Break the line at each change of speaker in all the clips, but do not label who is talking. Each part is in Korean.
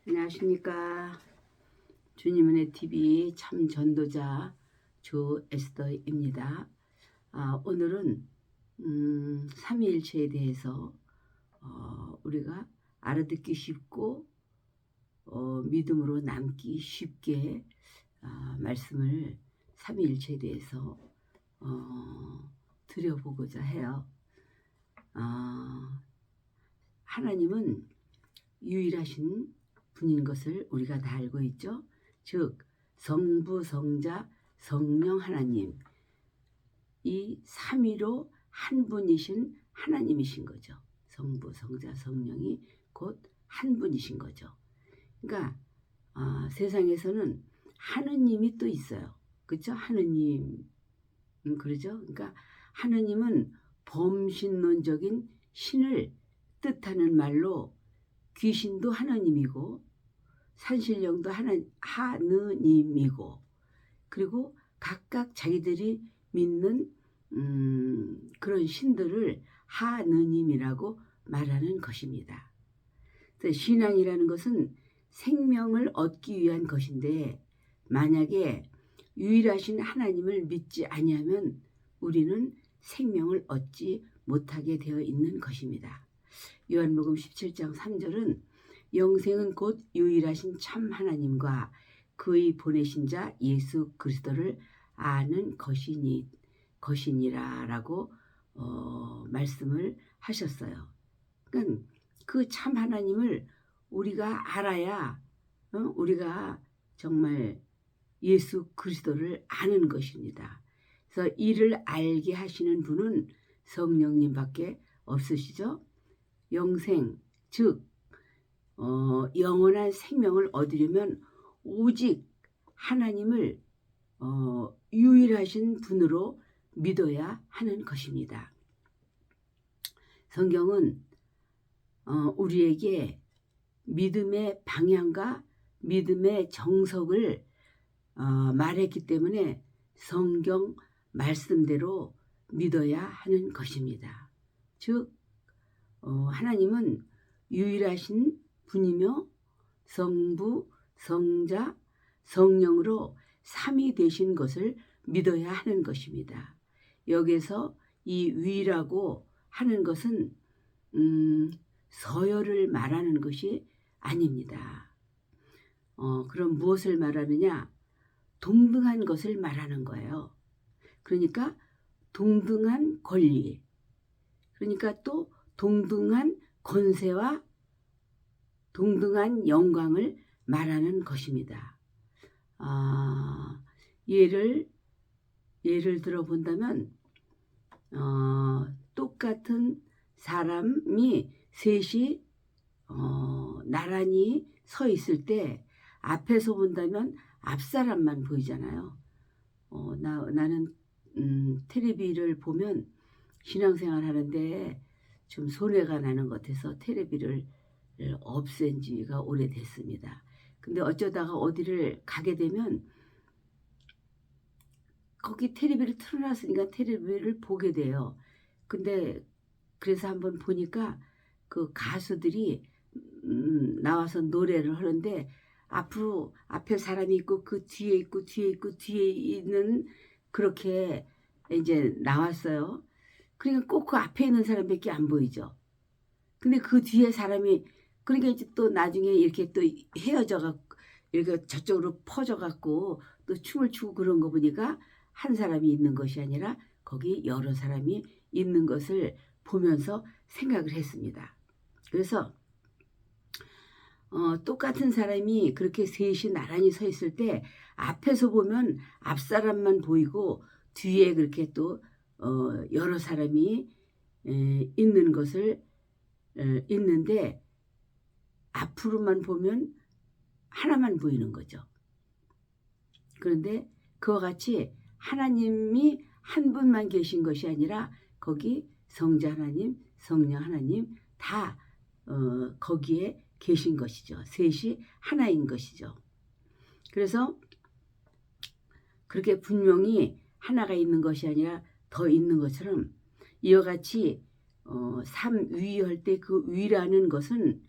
안녕하십니까. 주님은혜 TV 참 전도자 주 에스더입니다. 오늘은 삼위일체에 대해서 우리가 알아듣기 쉽고 믿음으로 남기 쉽게 말씀을 삼위일체에 대해서 드려보고자 해요. 하나님은 유일하신 분인 것을 우리가 다 알고 있죠. 즉 성부, 성자, 성령 하나님, 이 삼위로 한 분이신 하나님이신 거죠. 성부, 성자, 성령이 곧 한 분이신 거죠. 그러니까 세상에서는 하느님이 또 있어요. 그렇죠? 하느님, 그러죠. 그러니까 하느님은 범신론적인 신을 뜻하는 말로 귀신도 하나님이고 산신령도 하느님이고, 그리고 각각 자기들이 믿는 그런 신들을 하느님이라고 말하는 것입니다. 신앙이라는 것은 생명을 얻기 위한 것인데, 만약에 유일하신 하나님을 믿지 아니하면 우리는 생명을 얻지 못하게 되어 있는 것입니다. 요한복음 17장 3절은 영생은 곧 유일하신 참 하나님과 그의 보내신 자 예수 그리스도를 아는 것이니라라고 말씀을 하셨어요. 그러니까 그 참 하나님을 우리가 알아야 우리가 정말 예수 그리스도를 아는 것입니다. 그래서 이를 알게 하시는 분은 성령님밖에 없으시죠. 영생, 즉 영원한 생명을 얻으려면 오직 하나님을 유일하신 분으로 믿어야 하는 것입니다. 성경은 우리에게 믿음의 방향과 믿음의 정석을 말했기 때문에 성경 말씀대로 믿어야 하는 것입니다. 즉 하나님은 유일하신 분이며 성부, 성자, 성령으로 삼위 되신 것을 믿어야 하는 것입니다. 여기서 이 위라고 하는 것은 서열을 말하는 것이 아닙니다. 그럼 무엇을 말하느냐? 동등한 것을 말하는 거예요. 그러니까 동등한 권리, 그러니까 또 동등한 권세와 동등한 영광을 말하는 것입니다. 예를 들어 본다면 똑같은 사람이 셋이 나란히 서 있을 때 앞에서 본다면 앞사람만 보이잖아요. 나는 텔레비를 보면 신앙생활 하는데 좀 손해가 나는 것 같아서 텔레비를 없앤 지가 오래됐습니다. 근데 어쩌다가 어디를 가게 되면 거기 텔레비를 틀어놨으니까 텔레비를 보게 돼요. 근데 그래서 한번 보니까 그 가수들이 나와서 노래를 하는데 앞으로 앞에 사람이 있고 그 뒤에 있고 뒤에 있고 뒤에 있는 그렇게 이제 나왔어요. 그러니까 꼭 그 앞에 있는 사람밖에 안 보이죠. 근데 그 뒤에 사람이, 그러니까 이제 또 나중에 이렇게 또 헤어져갖고 이렇게 저쪽으로 퍼져갖고 또 춤을 추고 그런 거 보니까 한 사람이 있는 것이 아니라 거기 여러 사람이 있는 것을 보면서 생각을 했습니다. 그래서 똑같은 사람이 그렇게 셋이 나란히 서 있을 때 앞에서 보면 앞 사람만 보이고 뒤에 그렇게 또 여러 사람이 있는 것을 있는데 앞으로만 보면 하나만 보이는 거죠. 그런데 그와 같이 하나님이 한 분만 계신 것이 아니라 거기 성자 하나님, 성령 하나님 다 거기에 계신 것이죠. 셋이 하나인 것이죠. 그래서 그렇게 분명히 하나가 있는 것이 아니라 더 있는 것처럼 이와 같이 삼위할 때 그 위라는 것은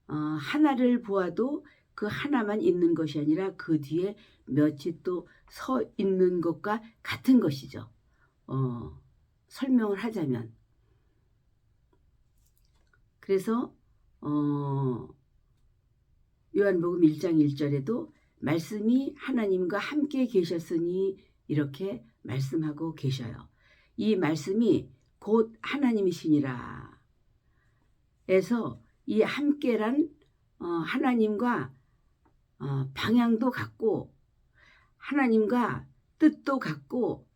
하나를 보아도 그 하나만 있는 것이 아니라 그 뒤에 몇이 또 서 있는 것과 같은 것이죠. 설명을 하자면. 그래서 요한복음 1장 1절에도 말씀이 하나님과 함께 계셨으니 이렇게 말씀하고 계셔요. 이 말씀이 곧 하나님이시니라. 에서 이 함께란 하나님과 방향도 같고 하나님과 뜻도 같고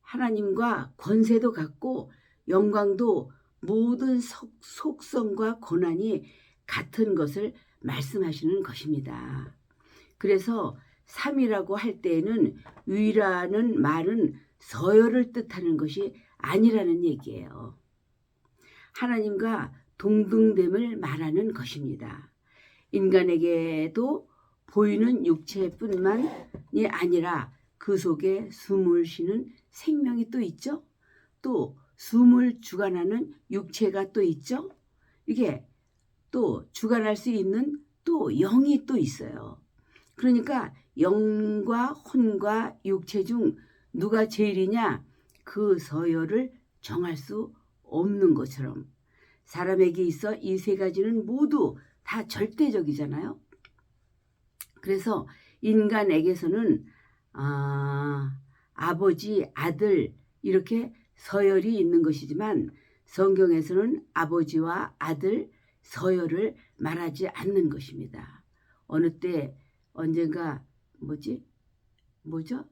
하나님과 권세도 같고 영광도 모든 속성과 고난이 같은 것을 말씀하시는 것입니다. 그래서 삼위라고 할 때에는 위라는 말은 서열을 뜻하는 것이 아니라는 얘기예요. 하나님과 동등됨을 말하는 것입니다. 인간에게도 보이는 육체뿐만이 아니라 그 속에 숨을 쉬는 생명이 또 있죠. 또 숨을 주관하는 육체가 또 있죠. 이게 또 주관할 수 있는 또 영이 또 있어요. 그러니까 영과 혼과 육체 중 누가 제일이냐 그 서열을 정할 수 없는 것처럼 사람에게 있어 이 세 가지는 모두 다 절대적이잖아요. 그래서 인간에게서는 아버지, 아들 이렇게 서열이 있는 것이지만 성경에서는 아버지와 아들 서열을 말하지 않는 것입니다. 어느 때 언젠가 뭐죠?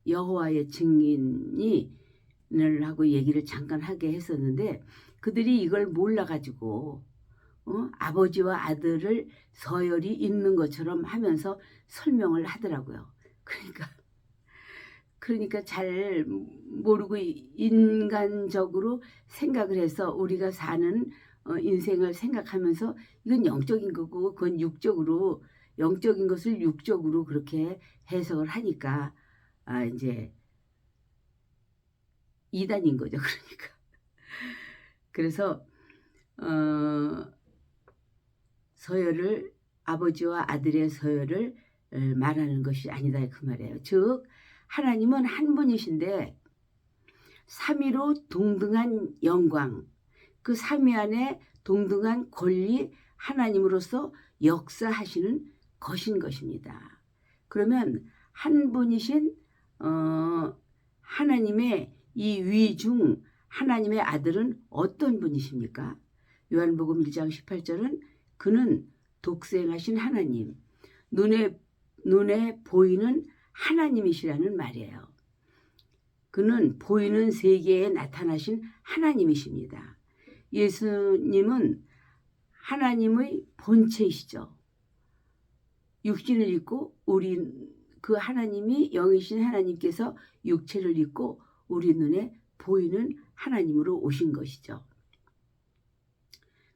여호와의 증인을 하고 얘기를 잠깐 하게 했었는데 그들이 이걸 몰라가지고 아버지와 아들을 서열이 있는 것처럼 하면서 설명을 하더라고요. 그러니까 잘 모르고 인간적으로 생각을 해서 우리가 사는 인생을 생각하면서 이건 영적인 거고 그건 육적으로 영적인 것을 육적으로 그렇게 해석을 하니까 이제 이단인 거죠. 그러니까 그래서 서열을 아버지와 아들의 서열을 말하는 것이 아니다 그 말이에요. 즉 하나님은 한 분이신데 삼위로 동등한 영광 그 삼위 안에 동등한 권리 하나님으로서 역사하시는 것인 것입니다. 그러면 한 분이신 하나님의 이 위 중 하나님의 아들은 어떤 분이십니까? 요한복음 1장 18절은 그는 독생하신 하나님, 눈에 보이는 하나님이시라는 말이에요. 그는 보이는 세계에 나타나신 하나님이십니다. 예수님은 하나님의 본체이시죠. 육신을 입고 그 하나님이 영이신 하나님께서 육체를 입고 우리 눈에 보이는 하나님으로 오신 것이죠.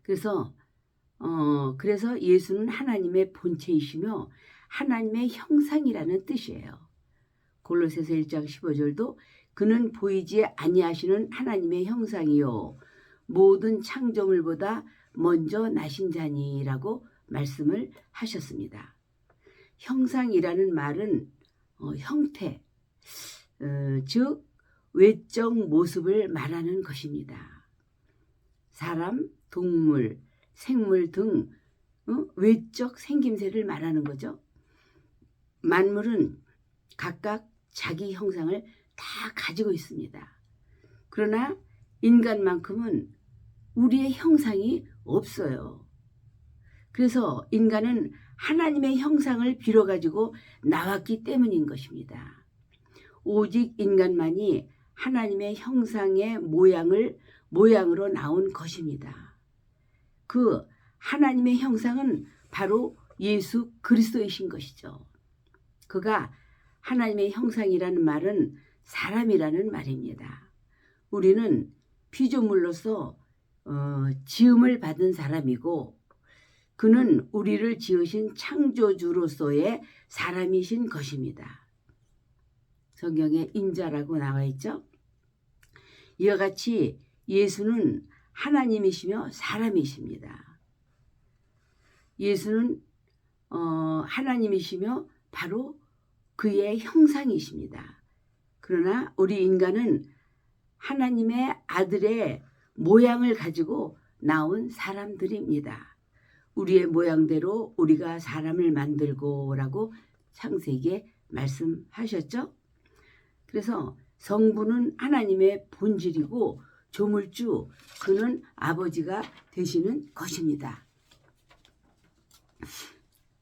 그래서 예수는 하나님의 본체이시며 하나님의 형상이라는 뜻이에요. 골로새서 1장 15절도 그는 보이지 아니하시는 하나님의 형상이요 모든 창조물보다 먼저 나신 자니라고 말씀을 하셨습니다. 형상이라는 말은 형태, 즉 외적 모습을 말하는 것입니다. 사람, 동물, 생물 등 외적 생김새를 말하는 거죠. 만물은 각각 자기 형상을 다 가지고 있습니다. 그러나 인간만큼은 우리의 형상이 없어요. 그래서 인간은 하나님의 형상을 빌어가지고 나왔기 때문인 것입니다. 오직 인간만이 하나님의 형상의 모양으로 나온 것입니다. 그 하나님의 형상은 바로 예수 그리스도이신 것이죠. 그가 하나님의 형상이라는 말은 사람이라는 말입니다. 우리는 피조물로서 지음을 받은 사람이고 그는 우리를 지으신 창조주로서의 사람이신 것입니다. 성경에 인자라고 나와 있죠. 이와 같이 예수는 하나님이시며 사람이십니다. 예수는 하나님이시며 바로 그의 형상이십니다. 그러나 우리 인간은 하나님의 아들의 모양을 가지고 나온 사람들입니다. 우리의 모양대로 우리가 사람을 만들고라고 창세기에 말씀하셨죠. 그래서 성부는 하나님의 본질이고 조물주, 그는 아버지가 되시는 것입니다.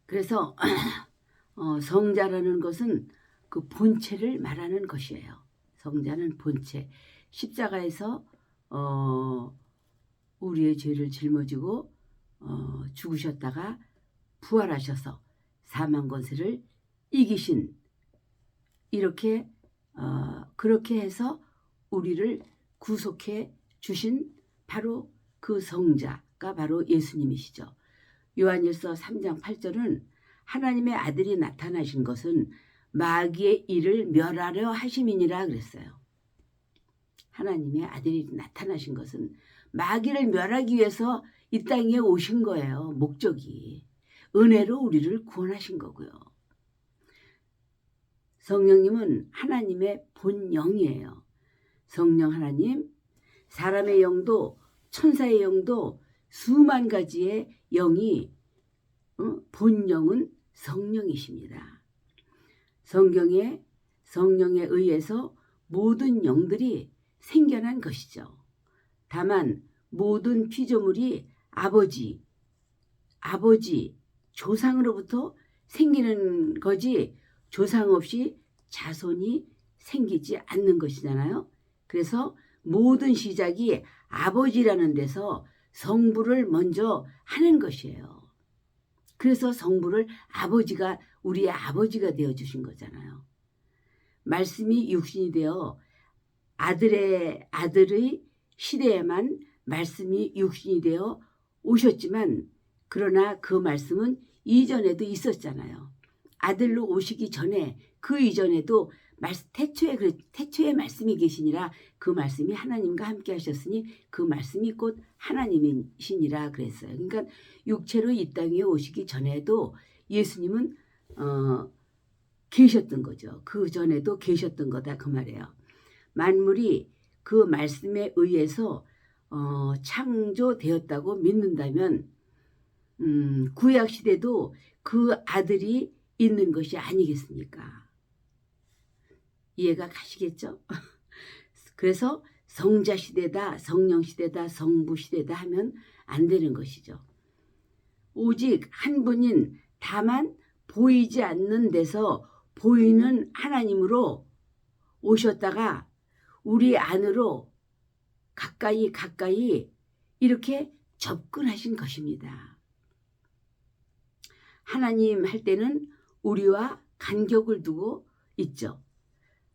그래서 성자라는 것은 그 본체를 말하는 것이에요. 성자는 본체. 십자가에서 우리의 죄를 짊어지고 죽으셨다가 부활하셔서 사망 권세를 이기신, 이렇게 그렇게 해서 우리를 구속해 주신 바로 그 성자가 바로 예수님이시죠. 요한일서 3장 8절은 하나님의 아들이 나타나신 것은 마귀의 일을 멸하려 하심이니라 그랬어요. 하나님의 아들이 나타나신 것은 마귀를 멸하기 위해서 이 땅에 오신 거예요. 목적이. 은혜로 우리를 구원하신 거고요. 성령님은 하나님의 본영이에요. 성령 하나님, 사람의 영도 천사의 영도 수만 가지의 영이 본영은 성령이십니다. 성경에 성령에 의해서 모든 영들이 생겨난 것이죠. 다만 모든 피조물이 아버지, 조상으로부터 생기는 거지 조상 없이 자손이 생기지 않는 것이잖아요. 그래서 모든 시작이 아버지라는 데서 성부를 먼저 하는 것이에요. 그래서 성부를 아버지가, 우리의 아버지가 되어주신 거잖아요. 말씀이 육신이 되어 아들의 시대에만 말씀이 육신이 되어 오셨지만, 그러나 그 말씀은 이전에도 있었잖아요. 아들로 오시기 전에 그 이전에도 태초에 말씀이 계시니라, 그 말씀이 하나님과 함께 하셨으니 그 말씀이 곧 하나님이시니라 그랬어요. 그러니까 육체로 이 땅에 오시기 전에도 예수님은 계셨던 거죠. 그 전에도 계셨던 거다 그 말이에요. 만물이 그 말씀에 의해서 창조되었다고 믿는다면 구약 시대도 그 아들이 있는 것이 아니겠습니까? 이해가 가시겠죠? 그래서 성자 시대다, 성령 시대다, 성부 시대다 하면 안 되는 것이죠. 오직 한 분인, 다만 보이지 않는 데서 보이는 하나님으로 오셨다가 우리 안으로 가까이 이렇게 접근하신 것입니다. 하나님 할 때는 우리와 간격을 두고 있죠.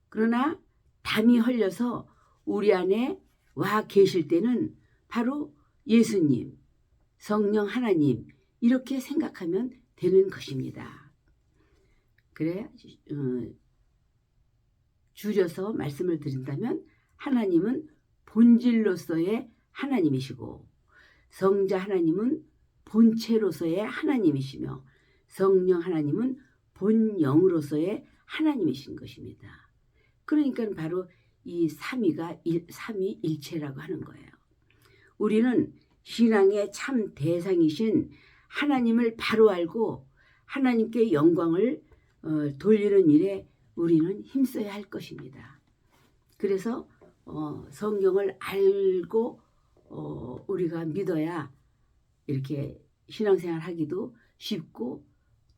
그러나 담이 흘려서 우리 안에 와 계실 때는 바로 예수님, 성령 하나님, 이렇게 생각하면 되는 것입니다. 그래, 줄여서 말씀을 드린다면 하나님은 본질로서의 하나님이시고, 성자 하나님은 본체로서의 하나님이시며, 성령 하나님은 본영으로서의 하나님이신 것입니다. 그러니까 바로 이 삼위일체라고 하는 거예요. 우리는 신앙의 참 대상이신 하나님을 바로 알고 하나님께 영광을 돌리는 일에 우리는 힘써야 할 것입니다. 그래서 성경을 알고 우리가 믿어야 이렇게 신앙생활 하기도 쉽고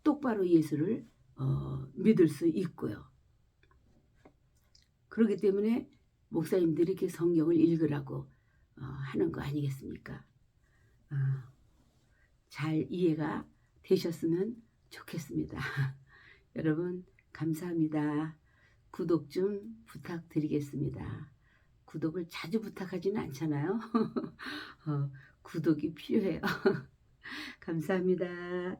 똑바로 예수를 믿을 수 있고요. 그렇기 때문에 목사님들이 이렇게 성경을 읽으라고 하는 거 아니겠습니까? 잘 이해가 되셨으면 좋겠습니다. 여러분 감사합니다. 구독 좀 부탁드리겠습니다. 구독을 자주 부탁하지는 않잖아요. 구독이 필요해요. 감사합니다.